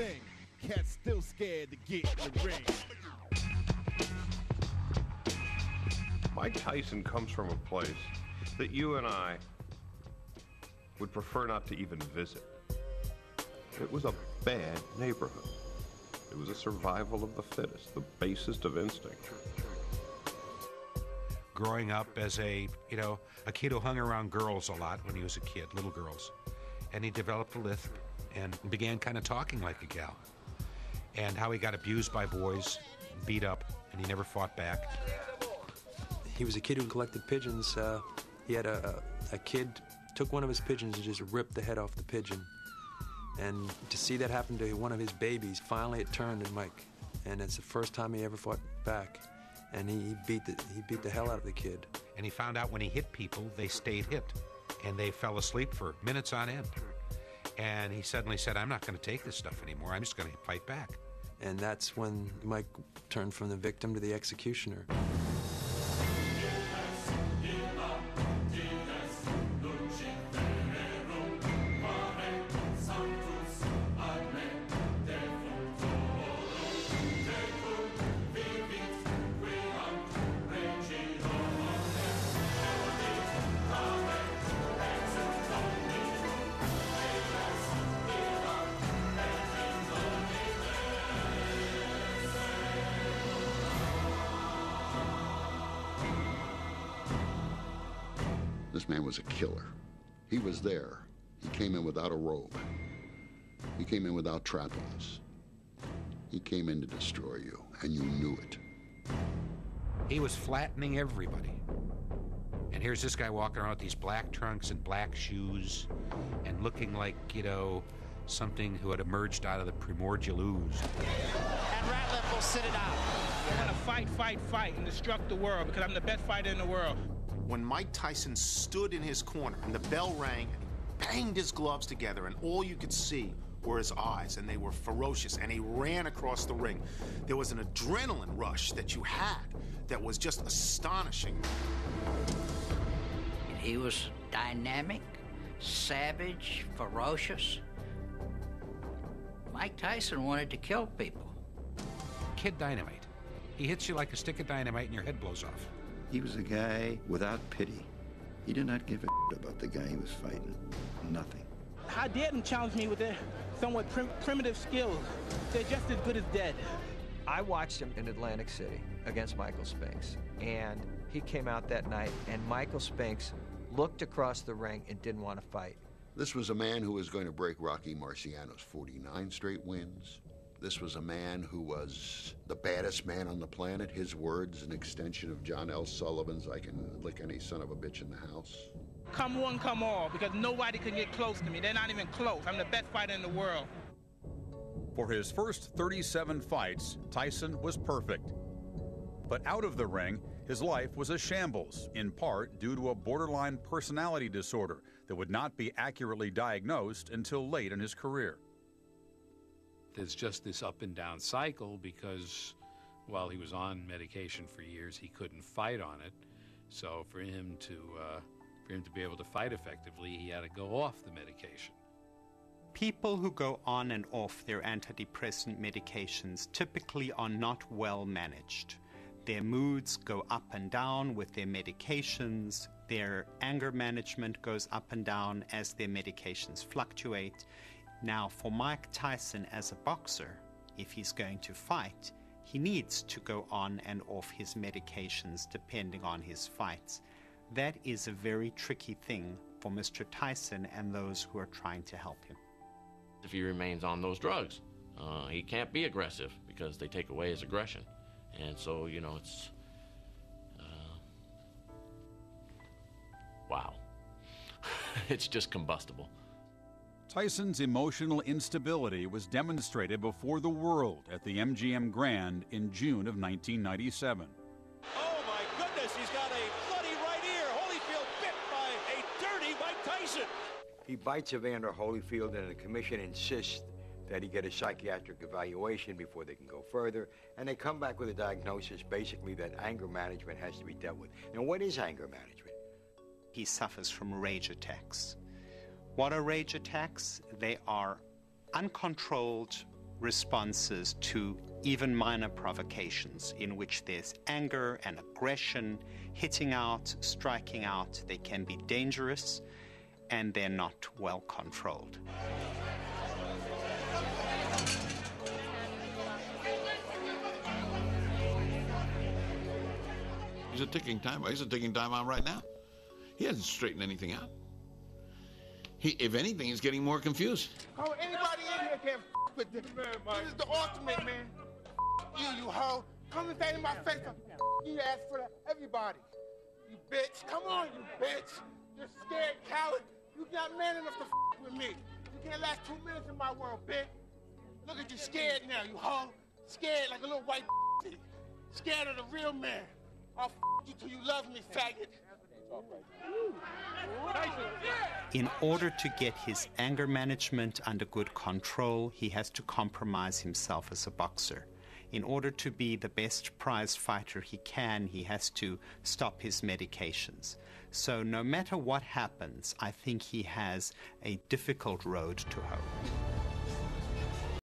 thing. Cats still scared to get in the ring. Mike Tyson comes from a place that you and I would prefer not to even visit. It was a bad neighborhood. It was a survival of the fittest, the basest of instinct. Growing up as a kid who hung around girls a lot when he was a kid, little girls. And he developed a lisp and began kind of talking like a gal. And how he got abused by boys, beat up, and he never fought back. He was a kid who collected pigeons. He had a kid took one of his pigeons and just ripped the head off the pigeon. And to see that happen to one of his babies, finally it turned in Myke. And it's the first time he ever fought back. And he beat the hell out of the kid. And he found out when he hit people, they stayed hit. And they fell asleep for minutes on end. And he suddenly said, I'm not going to take this stuff anymore. I'm just going to fight back. And that's when Myke turned from the victim to the executioner. This man was a killer. He was there. He came in without a robe. He came in without trappings. He came in to destroy you, and you knew it. He was flattening everybody. And here's this guy walking around with these black trunks and black shoes and looking like, something who had emerged out of the primordial ooze. And Ratliff will sit it out. I'm gonna fight, and destruct the world because I'm the best fighter in the world. When Mike Tyson stood in his corner and the bell rang and he banged his gloves together and all you could see were his eyes and they were ferocious and he ran across the ring, there was an adrenaline rush that you had that was just astonishing. He was dynamic, savage, ferocious. Mike Tyson wanted to kill people. Kid Dynamite. He hits you like a stick of dynamite and your head blows off. He was a guy without pity. He did not give a about the guy he was fighting. Nothing. How dare them challenge me with their somewhat primitive skills? They're just as good as dead. I watched him in Atlantic City against Michael Spinks, and he came out that night, and Michael Spinks looked across the ring and didn't want to fight. This was a man who was going to break Rocky Marciano's 49 straight wins. This was a man who was the baddest man on the planet. His words, an extension of John L. Sullivan's, I can lick any son of a bitch in the house. Come one, come all, because nobody can get close to me. They're not even close. I'm the best fighter in the world. For his first 37 fights, Tyson was perfect. But out of the ring, his life was a shambles, in part due to a borderline personality disorder that would not be accurately diagnosed until late in his career. There's just this up and down cycle because while he was on medication for years, he couldn't fight on it. So for him to be able to fight effectively, he had to go off the medication. People who go on and off their antidepressant medications typically are not well managed. Their moods go up and down with their medications. Their anger management goes up and down as their medications fluctuate. Now, for Mike Tyson as a boxer, if he's going to fight, he needs to go on and off his medications depending on his fights. That is a very tricky thing for Mr. Tyson and those who are trying to help him. If he remains on those drugs, he can't be aggressive because they take away his aggression. And so, it's... wow. It's just combustible. Tyson's emotional instability was demonstrated before the world at the MGM Grand in June of 1997. Oh, my goodness, he's got a bloody right ear. Holyfield bit by a dirty Mike Tyson. He bites Evander Holyfield, and the commission insists that he get a psychiatric evaluation before they can go further, and they come back with a diagnosis, basically, that anger management has to be dealt with. Now, what is anger management? He suffers from rage attacks. What are rage attacks? They are uncontrolled responses to even minor provocations in which there's anger and aggression, hitting out, striking out. They can be dangerous, and they're not well controlled. He's a ticking time bomb. He's a ticking time bomb right now. He hasn't straightened anything out. If anything, he's getting more confused. Oh, anybody in here can f with this. This is the ultimate, man. You hoe. Come and say in my face, you ask for that. Everybody. You bitch. Come on, you bitch. You're scared coward. You're not man enough to f with me. You can't last 2 minutes in my world, bitch. Look at you scared now, you hoe. Scared like a little white bitch. Scared of the real man. I'll f you till you love me, faggot. In order to get his anger management under good control, he has to compromise himself as a boxer. In order to be the best prize fighter he can, he has to stop his medications. So no matter what happens, I think he has a difficult road to hoe.